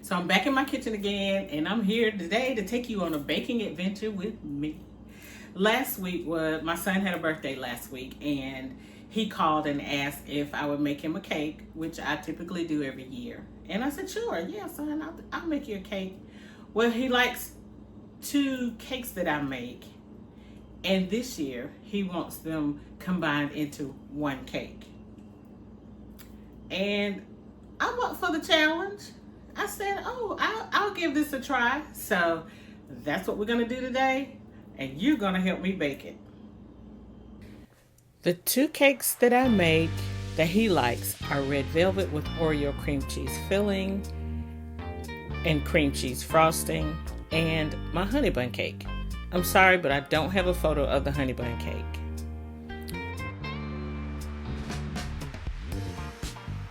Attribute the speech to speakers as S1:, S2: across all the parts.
S1: So I'm back in my kitchen again, and I'm here today to take you on a baking adventure with me. Last week was my son had a birthday last week, and he called and asked if I would make him a cake, which I typically do every year. And I said, sure, yeah, son, I'll make you a cake. Well, he likes two cakes that I make, and this year he wants them combined into one cake. And I'm up for the challenge. I said, oh, I'll give this a try. So that's what we're going to do today. And you're going to help me bake it. The two cakes that I make that he likes are red velvet with Oreo cream cheese filling and cream cheese frosting, and my honey bun cake. I'm sorry, but I don't have a photo of the honey bun cake.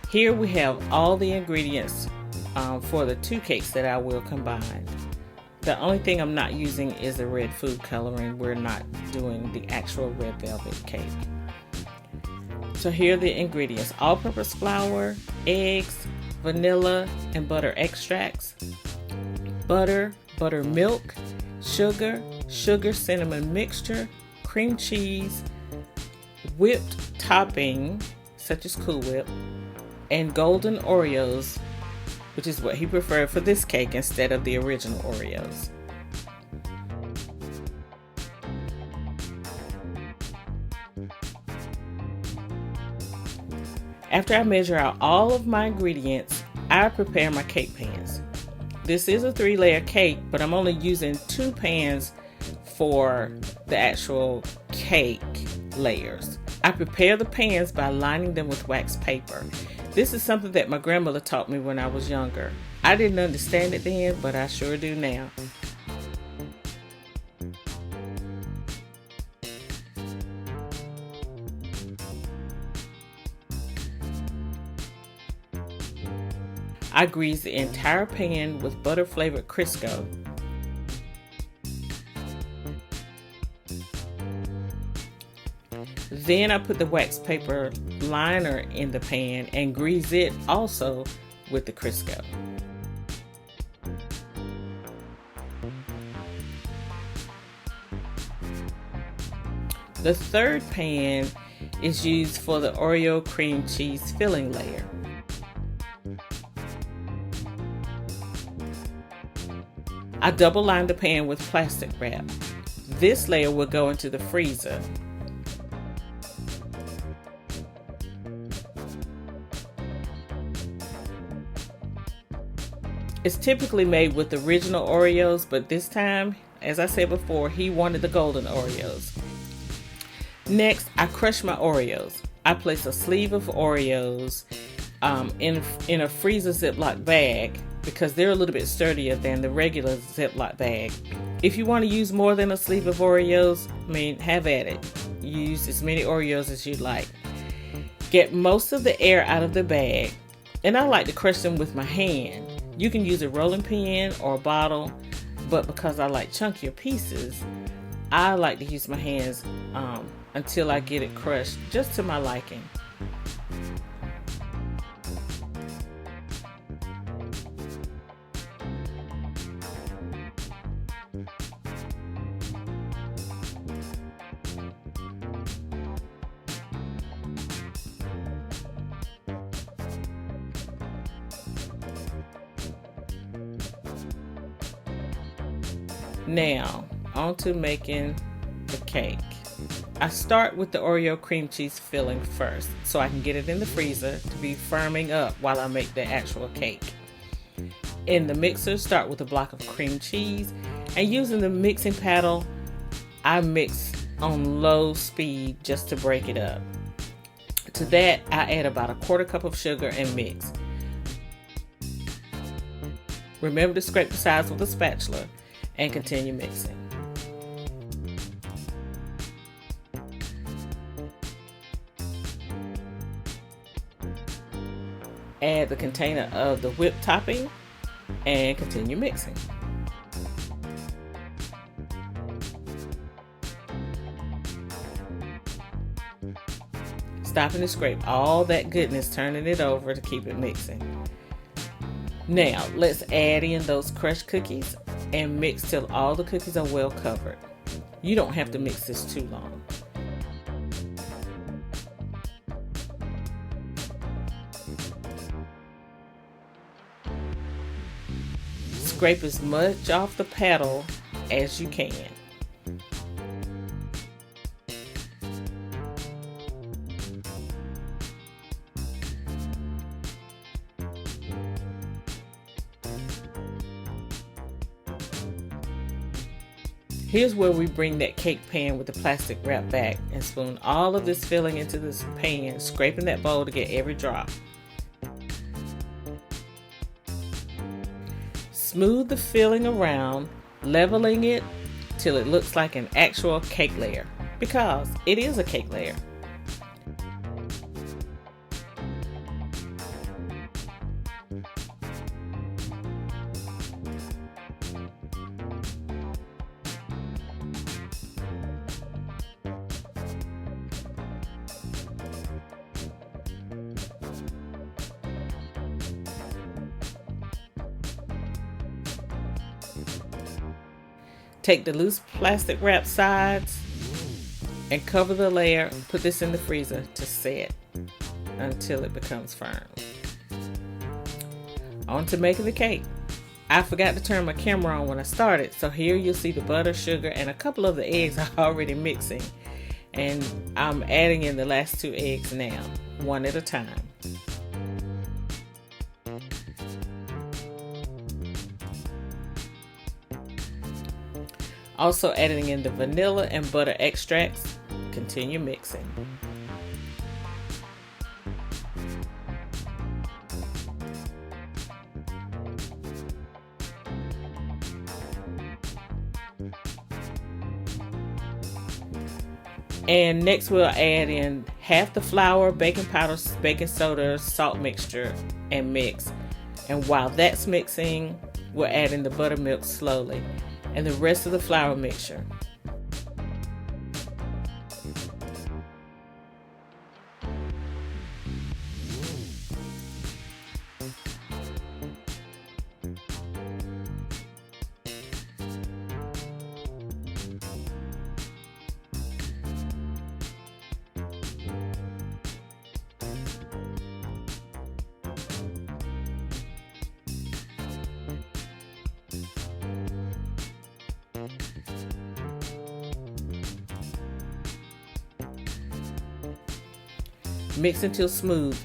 S1: Here we have all the ingredients for the two cakes that I will combine. The only thing I'm not using is the red food coloring. We're not doing the actual red velvet cake. So here are the ingredients: all-purpose flour, eggs, vanilla, and butter extracts, butter, buttermilk, sugar, cinnamon mixture, cream cheese, whipped topping such as Cool Whip, and golden Oreos, which is what he preferred for this cake instead of the original Oreos. After I measure out all of my ingredients, I prepare my cake pans. This is a 3-layer cake, but I'm only using 2 pans for the actual cake layers. I prepare the pans by lining them with wax paper. This is something that my grandmother taught me when I was younger. I didn't understand it then, but I sure do now. I grease the entire pan with butter-flavored Crisco. Then I put the wax paper liner in the pan and grease it also with the Crisco. The third pan is used for the Oreo cream cheese filling layer. I double line the pan with plastic wrap. This layer will go into the freezer. It's typically made with the original Oreos, but this time, as I said before, he wanted the golden Oreos. Next, I crush my Oreos. I place a sleeve of Oreos in a freezer Ziploc bag because they're a little bit sturdier than the regular Ziploc bag. If you want to use more than a sleeve of Oreos, have at it. Use as many Oreos as you like. Get most of the air out of the bag, and I like to crush them with my hand. You can use a rolling pin or a bottle, but because I like chunkier pieces, I like to use my hands until I get it crushed just to my liking. Now, on to making the cake. I start with the Oreo cream cheese filling first, so I can get it in the freezer to be firming up while I make the actual cake. In the mixer, start with a block of cream cheese, and using the mixing paddle, I mix on low speed just to break it up. To that, I add about a 1/4 cup of sugar and mix. Remember to scrape the sides with a spatula and continue mixing. Add the container of the whipped topping and continue mixing. Stopping to scrape all that goodness, turning it over to keep it mixing. Now, let's add in those crushed cookies and mix till all the cookies are well covered. You don't have to mix this too long. Scrape as much off the paddle as you can. Here's where we bring that cake pan with the plastic wrap back and spoon all of this filling into this pan, scraping that bowl to get every drop. Smooth the filling around, leveling it till it looks like an actual cake layer, because it is a cake layer. Take the loose plastic wrap sides and cover the layer. Put this in the freezer to set until it becomes firm. On to making the cake. I forgot to turn my camera on when I started, so here you'll see the butter, sugar, and a couple of the eggs are already mixing. And I'm adding in the last 2 eggs now, one at a time. Also adding in the vanilla and butter extracts. Continue mixing. And next we'll add in half the flour, baking powder, baking soda, salt mixture, and mix. And while that's mixing, we're adding the buttermilk slowly and the rest of the flour mixture. Mix until smooth.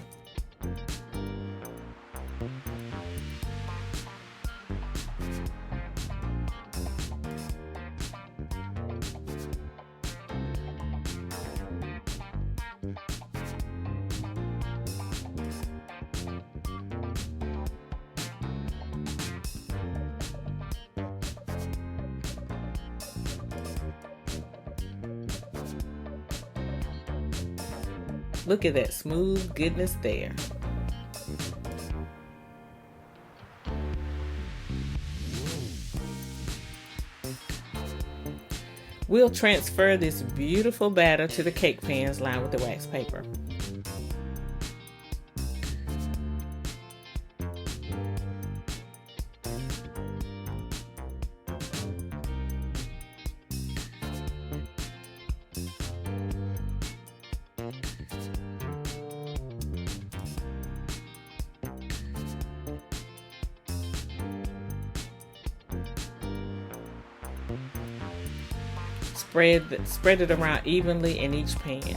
S1: Look at that smooth goodness there. We'll transfer this beautiful batter to the cake pans lined with the wax paper. Spread it around evenly in each pan.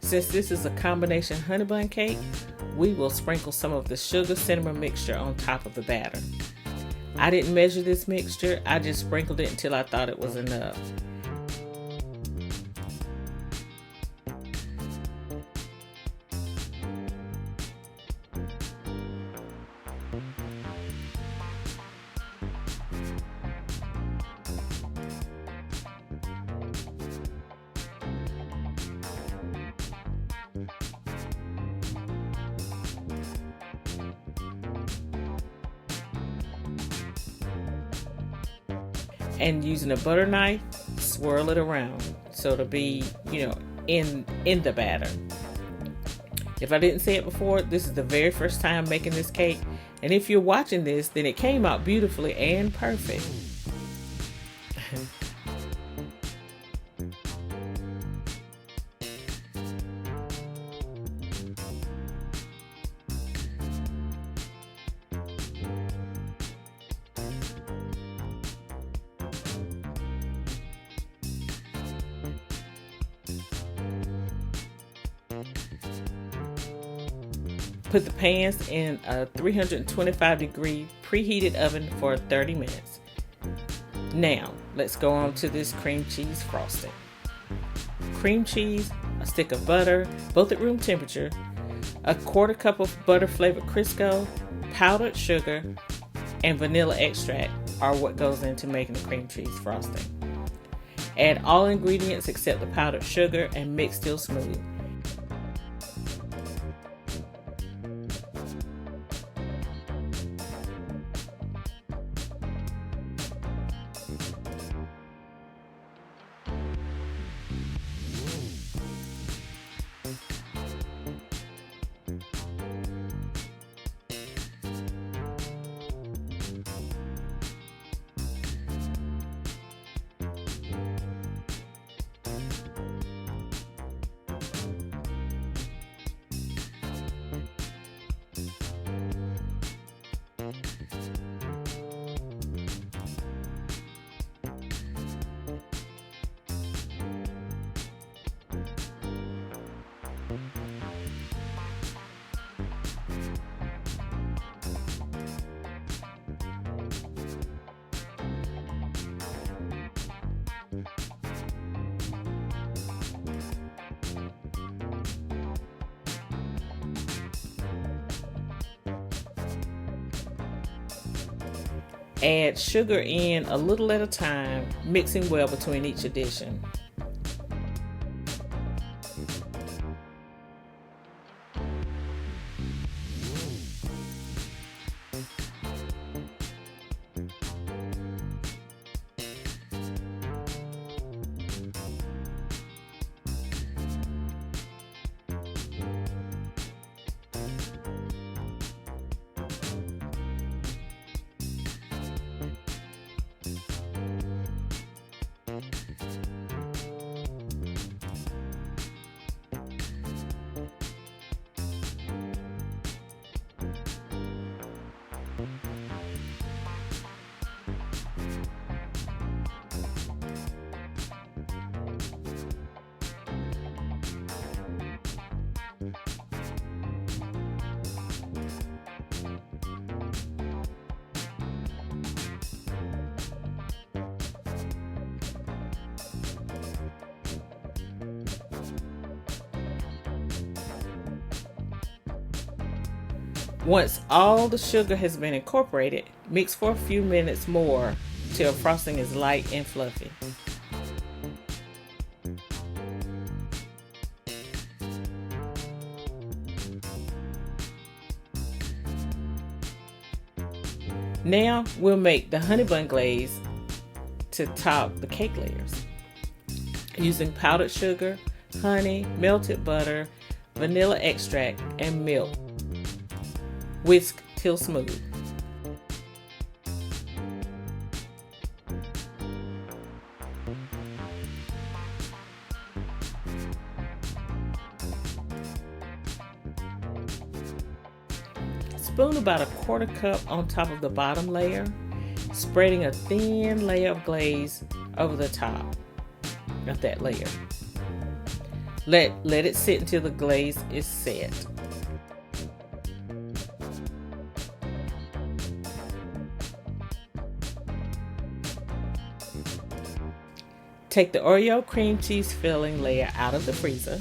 S1: Since this is a combination honey bun cake, we will sprinkle some of the sugar cinnamon mixture on top of the batter. I didn't measure this mixture. I just sprinkled it until I thought it was enough. And using a butter knife, swirl it around so it'll be, in the batter. If I didn't say it before, this is the very first time making this cake. And if you're watching this, then it came out beautifully and perfect. Put the pans in a 325-degree preheated oven for 30 minutes. Now, let's go on to this cream cheese frosting. Cream cheese, a stick of butter, both at room temperature, a 1/4 cup of butter flavored Crisco, powdered sugar, and vanilla extract are what goes into making the cream cheese frosting. Add all ingredients except the powdered sugar and mix till smooth. Add sugar in a little at a time, mixing well between each addition. Once all the sugar has been incorporated, mix for a few minutes more till frosting is light and fluffy. Now we'll make the honey bun glaze to top the cake layers. Using powdered sugar, honey, melted butter, vanilla extract, and milk. Whisk till smooth. Spoon about a 1/4 cup on top of the bottom layer, spreading a thin layer of glaze over the top of that layer. Let it sit until the glaze is set. Take the Oreo cream cheese filling layer out of the freezer.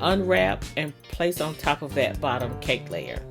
S1: Unwrap and place on top of that bottom cake layer.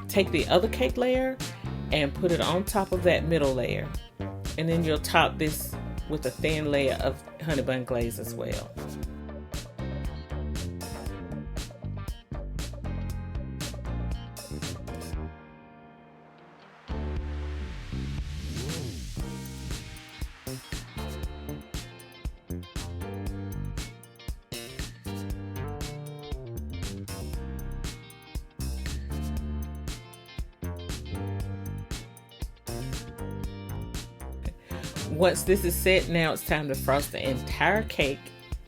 S1: Take the other cake layer and put it on top of that middle layer. And then you'll top this with a thin layer of honey bun glaze as well. Once this is set, now it's time to frost the entire cake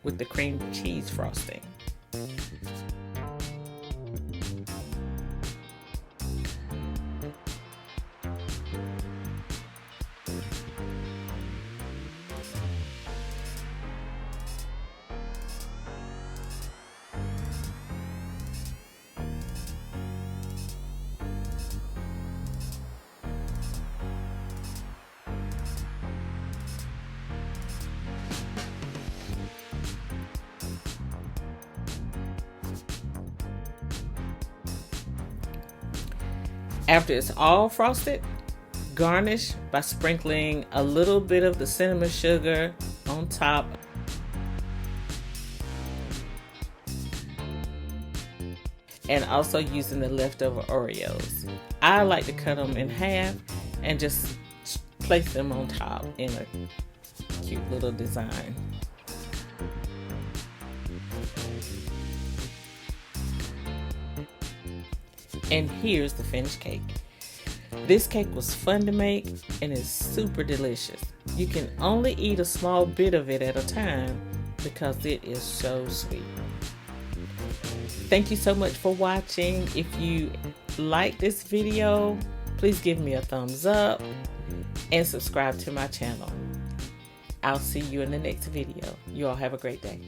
S1: with the cream cheese frosting. After it's all frosted, garnish by sprinkling a little bit of the cinnamon sugar on top. And also using the leftover Oreos. I like to cut them in half and just place them on top in a cute little design. And here's the finished cake. This cake was fun to make and is super delicious. You can only eat a small bit of it at a time because it is so sweet. Thank you so much for watching. If you like this video, please give me a thumbs up and subscribe to my channel. I'll see you in the next video. You all have a great day.